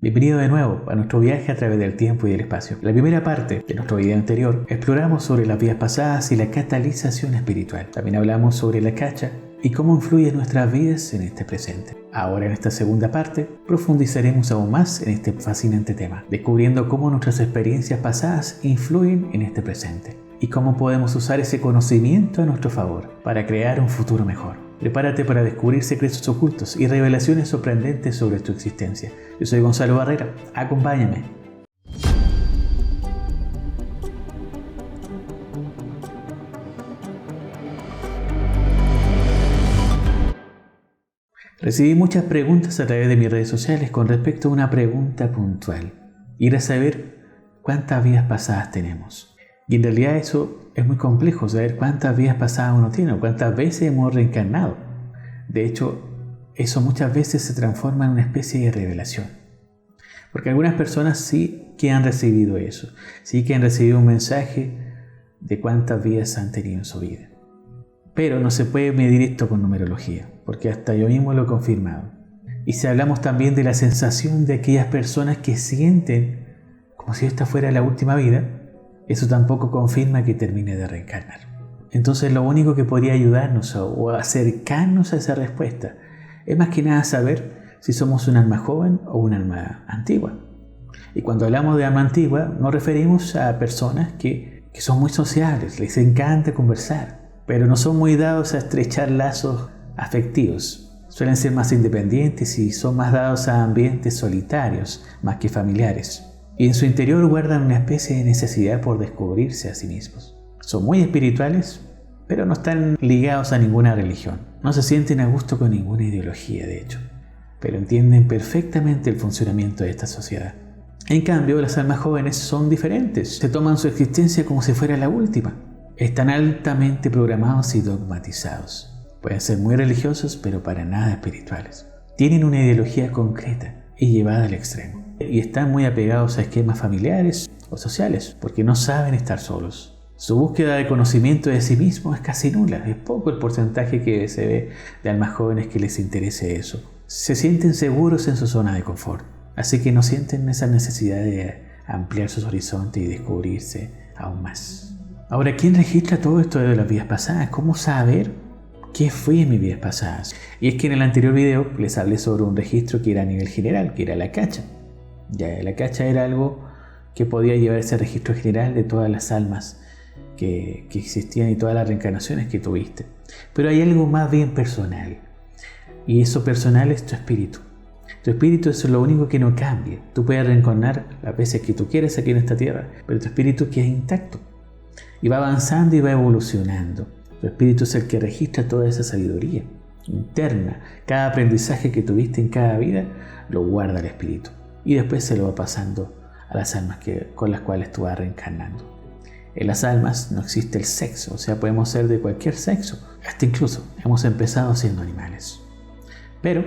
Bienvenido de nuevo a nuestro viaje a través del tiempo y del espacio. En la primera parte de nuestro video anterior exploramos sobre las vidas pasadas y la catalización espiritual. También hablamos sobre la cacha y cómo influye en nuestras vidas en este presente. Ahora en esta segunda parte profundizaremos aún más en este fascinante tema, descubriendo cómo nuestras experiencias pasadas influyen en este presente y cómo podemos usar ese conocimiento a nuestro favor para crear un futuro mejor. Prepárate para descubrir secretos ocultos y revelaciones sorprendentes sobre tu existencia. Yo soy Gonzalo Barrera. Acompáñame. Recibí muchas preguntas a través de mis redes sociales con respecto a una pregunta puntual. Y era saber cuántas vidas pasadas tenemos. Y en realidad eso es muy complejo, saber cuántas vidas pasadas uno tiene o cuántas veces hemos reencarnado. De hecho, eso muchas veces se transforma en una especie de revelación. Porque algunas personas sí que han recibido eso, sí que han recibido un mensaje de cuántas vidas han tenido en su vida. Pero no se puede medir esto con numerología, porque hasta yo mismo lo he confirmado. Y si hablamos también de la sensación de aquellas personas que sienten como si esta fuera la última vida, eso tampoco confirma que termine de reencarnar. Entonces lo único que podría ayudarnos o acercarnos a esa respuesta es más que nada saber si somos un alma joven o un alma antigua. Y cuando hablamos de alma antigua nos referimos a personas que son muy sociables, les encanta conversar, pero no son muy dados a estrechar lazos afectivos. Suelen ser más independientes y son más dados a ambientes solitarios más que familiares. Y en su interior guardan una especie de necesidad por descubrirse a sí mismos. Son muy espirituales, pero no están ligados a ninguna religión. No se sienten a gusto con ninguna ideología, de hecho. Pero entienden perfectamente el funcionamiento de esta sociedad. En cambio, las almas jóvenes son diferentes. Se toman su existencia como si fuera la última. Están altamente programados y dogmatizados. Pueden ser muy religiosos, pero para nada espirituales. Tienen una ideología concreta y llevada al extremo. Y están muy apegados a esquemas familiares o sociales, porque no saben estar solos. Su búsqueda de conocimiento de sí mismo es casi nula. Es poco el porcentaje que se ve de almas jóvenes que les interese eso. Se sienten seguros en su zona de confort, así que no sienten esa necesidad de ampliar sus horizontes y descubrirse aún más. Ahora, ¿quién registra todo esto de las vidas pasadas? ¿Cómo saber qué fue en mis vidas pasadas? Y es que en el anterior video les hablé sobre un registro que era a nivel general, que era la cacha. Ya, la cacha era algo que podía llevar ese registro general de todas las almas que existían y todas las reencarnaciones que tuviste. Pero hay algo más bien personal. Y eso personal es tu espíritu. Tu espíritu es lo único que no cambia. Tú puedes reencarnar las veces que tú quieras aquí en esta tierra, pero tu espíritu queda intacto. Y va avanzando y va evolucionando. Tu espíritu es el que registra toda esa sabiduría interna. Cada aprendizaje que tuviste en cada vida lo guarda el espíritu. Y después se lo va pasando a las almas con las cuales tú vas reencarnando. En las almas no existe el sexo, o sea, podemos ser de cualquier sexo. Hasta incluso hemos empezado siendo animales. Pero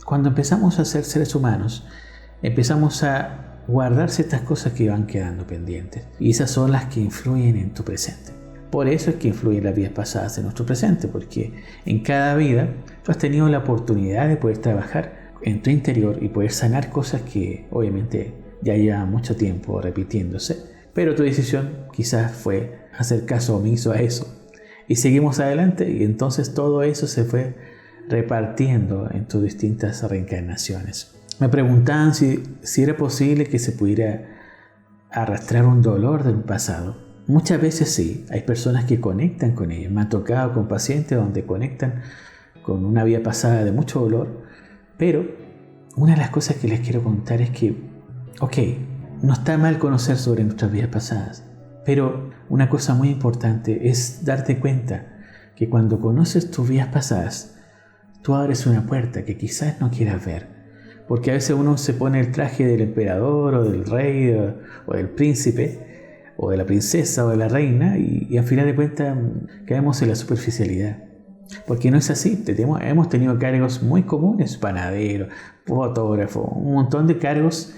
cuando empezamos a ser seres humanos, empezamos a guardar ciertas cosas que van quedando pendientes. Y esas son las que influyen en tu presente. Por eso es que influyen las vidas pasadas en nuestro presente, porque en cada vida tú has tenido la oportunidad de poder trabajar en tu interior y poder sanar cosas que obviamente ya llevan mucho tiempo repitiéndose, pero tu decisión quizás fue hacer caso omiso a eso y seguimos adelante y entonces todo eso se fue repartiendo en tus distintas reencarnaciones. Me preguntaban si era posible que se pudiera arrastrar un dolor del pasado. Muchas veces sí, hay personas que conectan con ello. Me ha tocado con pacientes donde conectan con una vida pasada de mucho dolor. Pero una de las cosas que les quiero contar es que, no está mal conocer sobre nuestras vidas pasadas, pero una cosa muy importante es darte cuenta que cuando conoces tus vidas pasadas, tú abres una puerta que quizás no quieras ver, porque a veces uno se pone el traje del emperador o del rey o del príncipe o de la princesa o de la reina y al final de cuentas caemos en la superficialidad. Porque no es así, hemos tenido cargos muy comunes, panadero, fotógrafo, un montón de cargos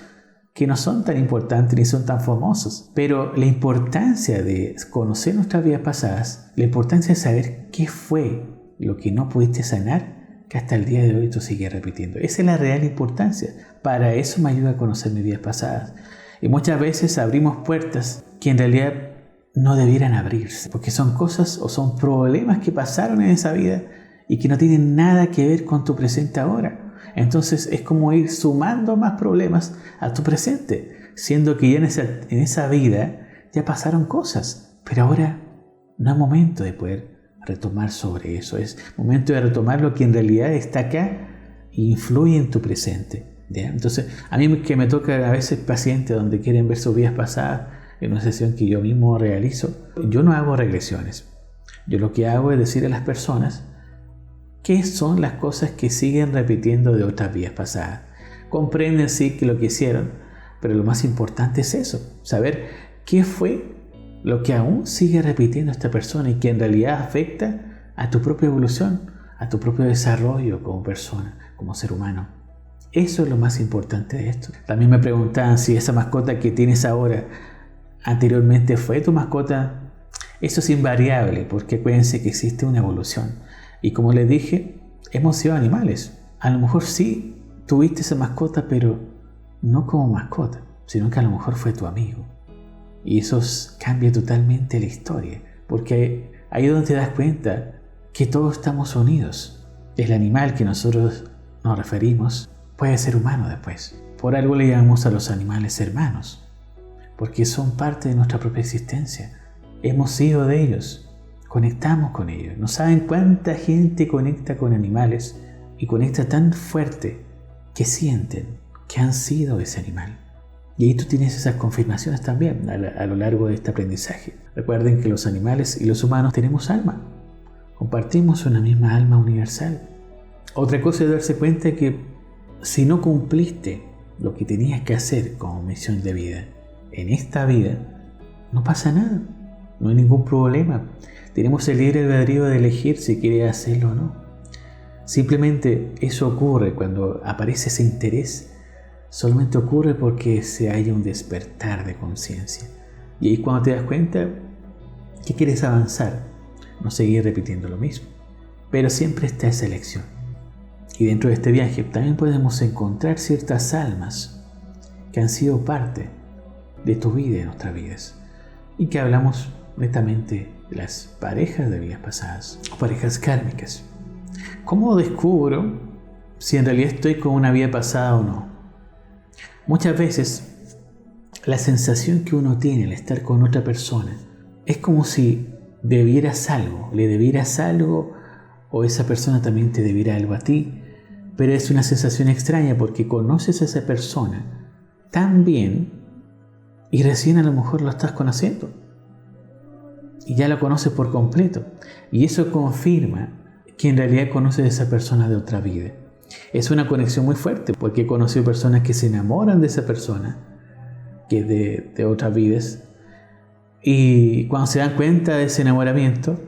que no son tan importantes ni son tan famosos. Pero la importancia de conocer nuestras vidas pasadas, la importancia de saber qué fue lo que no pudiste sanar, que hasta el día de hoy tú sigues repitiendo. Esa es la real importancia. Para eso me ayuda a conocer mis vidas pasadas. Y muchas veces abrimos puertas que en realidad no debieran abrirse, porque son cosas o son problemas que pasaron en esa vida y que no tienen nada que ver con tu presente ahora. Entonces es como ir sumando más problemas a tu presente, siendo que ya en esa vida ya pasaron cosas, pero ahora no es momento de poder retomar sobre eso. Es momento de retomar lo que en realidad está acá e influye en tu presente. ¿Ya? Entonces, a mí que me toca a veces pacientes donde quieren ver sus vidas pasadas en una sesión que yo mismo realizo, yo no hago regresiones. Yo lo que hago es decir a las personas qué son las cosas que siguen repitiendo de otras vidas pasadas. Comprenden sí que lo que hicieron, pero lo más importante es eso, saber qué fue lo que aún sigue repitiendo esta persona y que en realidad afecta a tu propia evolución, a tu propio desarrollo como persona, como ser humano. Eso es lo más importante de esto. También me preguntaban si esa mascota que tienes ahora anteriormente fue tu mascota. Eso es invariable, porque acuérdense que existe una evolución. Y como les dije, hemos sido animales. A lo mejor sí tuviste esa mascota, pero no como mascota, sino que a lo mejor fue tu amigo. Y eso cambia totalmente la historia, porque ahí es donde te das cuenta que todos estamos unidos. El animal que nosotros nos referimos puede ser humano después. Por algo le llamamos a los animales hermanos, porque son parte de nuestra propia existencia. Hemos sido de ellos, conectamos con ellos. No saben cuánta gente conecta con animales y conecta tan fuerte que sienten que han sido ese animal. Y ahí tú tienes esas confirmaciones también a lo largo de este aprendizaje. Recuerden que los animales y los humanos tenemos alma. Compartimos una misma alma universal. Otra cosa es darse cuenta que si no cumpliste lo que tenías que hacer como misión de vida en esta vida, no pasa nada. No hay ningún problema. Tenemos el libre albedrío de elegir si quieres hacerlo o no. Simplemente eso ocurre cuando aparece ese interés. Solamente ocurre porque se haya un despertar de conciencia. Y ahí cuando te das cuenta que quieres avanzar, no seguir repitiendo lo mismo. Pero siempre está esa elección. Y dentro de este viaje también podemos encontrar ciertas almas que han sido parte de tu vida y de nuestras vidas. Y que hablamos netamente de las parejas de vidas pasadas o parejas kármicas. ¿Cómo descubro si en realidad estoy con una vida pasada o no? Muchas veces la sensación que uno tiene al estar con otra persona es como si debieras algo, le debieras algo o esa persona también te debiera algo a ti, pero es una sensación extraña porque conoces a esa persona tan bien y recién a lo mejor lo estás conociendo y ya lo conoces por completo y eso confirma que en realidad conoces a esa persona de otra vida. Es una conexión muy fuerte porque he conocido personas que se enamoran de esa persona que es de otras vidas y cuando se dan cuenta de ese enamoramiento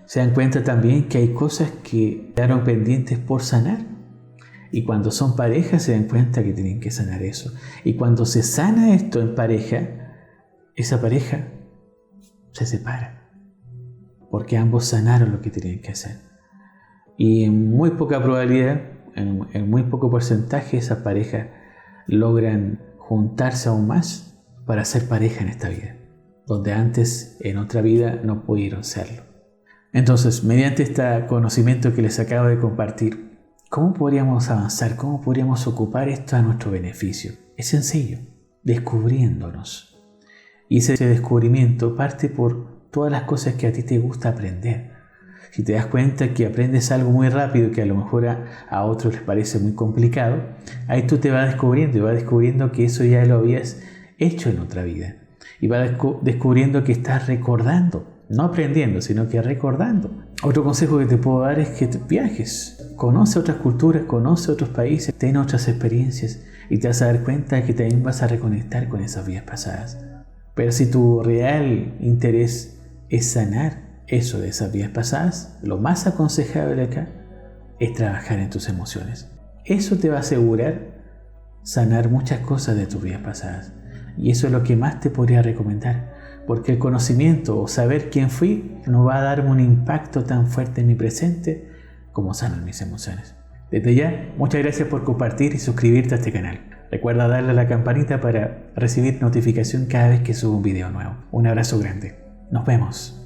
se dan cuenta también que hay cosas que quedaron pendientes por sanar y cuando son parejas se dan cuenta que tienen que sanar eso y cuando se sana esto en pareja, esa pareja se separa porque ambos sanaron lo que tenían que hacer. Y en muy poca probabilidad, en muy poco porcentaje, esas parejas logran juntarse aún más para ser pareja en esta vida, donde antes en otra vida no pudieron serlo. Entonces, mediante este conocimiento que les acabo de compartir, ¿cómo podríamos avanzar? ¿Cómo podríamos ocupar esto a nuestro beneficio? Es sencillo, descubriéndonos. Y ese descubrimiento parte por todas las cosas que a ti te gusta aprender. Si te das cuenta que aprendes algo muy rápido que a lo mejor a otros les parece muy complicado, ahí tú te vas descubriendo y vas descubriendo que eso ya lo habías hecho en otra vida. Y vas descubriendo que estás recordando, no aprendiendo, sino que recordando. Otro consejo que te puedo dar es que viajes, conoce otras culturas, conoce otros países, ten otras experiencias y te vas a dar cuenta que también vas a reconectar con esas vidas pasadas. Pero si tu real interés es sanar eso de esas vidas pasadas, lo más aconsejable acá es trabajar en tus emociones. Eso te va a asegurar sanar muchas cosas de tus vidas pasadas. Y eso es lo que más te podría recomendar. Porque el conocimiento o saber quién fui no va a darme un impacto tan fuerte en mi presente cómo sanan mis emociones. Desde ya, muchas gracias por compartir y suscribirte a este canal. Recuerda darle a la campanita para recibir notificación cada vez que subo un video nuevo. Un abrazo grande. Nos vemos.